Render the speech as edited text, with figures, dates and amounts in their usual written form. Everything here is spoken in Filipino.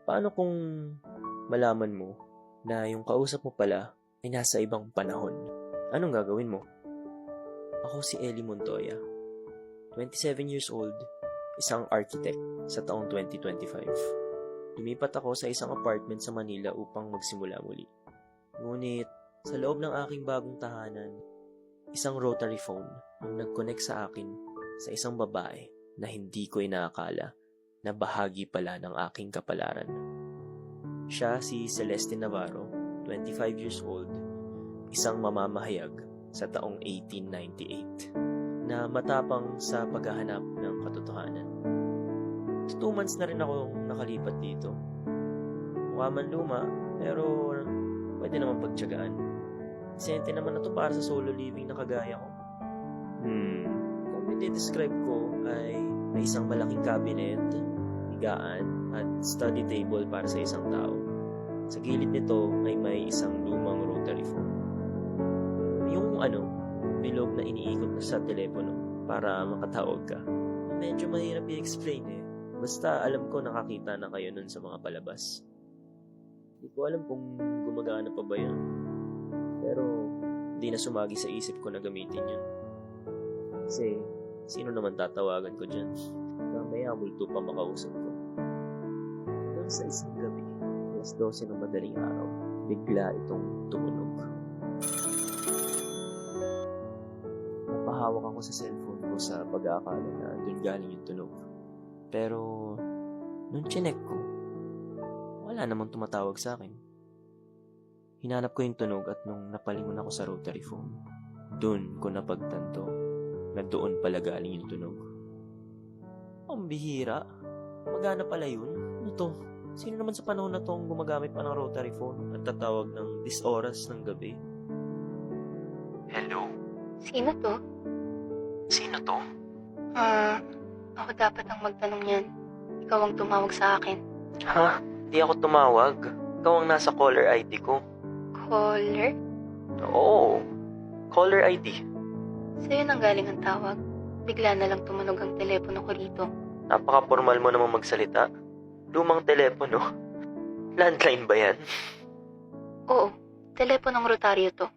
Paano kung malaman mo na yung kausap mo pala ay nasa ibang panahon? Anong gagawin mo? Ako si Ellie Montoya, 27 years old, isang architect sa taong 2025. Lumipat ako sa isang apartment sa Manila upang magsimula muli. Ngunit sa loob ng aking bagong tahanan, isang rotary phone ang nag-connect sa akin sa isang babae na hindi ko inaakala na bahagi pala ng aking kapalaran. Siya si Celeste Navarro, 25 years old, isang mamamahayag sa taong 1898 na matapang sa paghahanap ng katotohanan. 2 months na rin ako nakalipat dito. Mukha man luma, pero pwede naman pagtiyagaan. Sente naman na to para sa solo living na kagaya ko. Kung i-describe ko ay may isang malaking cabinet, higaan, at study table para sa isang tao. Sa gilid nito ay may isang lumang rotary phone. Yung bilog na iniikot na sa telepono para makatawag ka. Medyo mahirap i-explain eh. Basta alam ko nakakita na kayo nun sa mga palabas. Hindi ko alam kung gumagana pa ba yun. Pero hindi na sumagi sa isip ko na gamitin yun. Kasi sino naman tatawagan ko dyan? Mamaya multo pa makausap ko. Hanggang sa isang gabi, alas 12 ng madaling araw, bigla itong tumunog. Napahawak ako sa cellphone ko sa pag-aakala na doon galing yung tunog. Pero nung chinek ko, wala namang tumatawag sa akin. Hinanap ko yung tunog at nung napalingon ako sa rotary phone, doon ko napagtanto na doon pala galing yung tunog. Ang bihira. Magana pala yun. Ano to? Sino naman sa panahon na tong gumagamit pa ng rotary phone at tatawag ng 10 oras ng gabi? Hello? Sino to? Sino to? Ako dapat ang magtanong yan. Ikaw ang tumawag sa akin. Ha? Di ako tumawag. Ikaw ang nasa caller ID ko. Caller? Oo. Caller ID. Sa'yo nang galing ang tawag. Bigla na lang tumunog ang telepono ko rito. Napaka-formal mo namang magsalita. Lumang telepono. Landline ba yan? Oo, teleponong rotaryo to.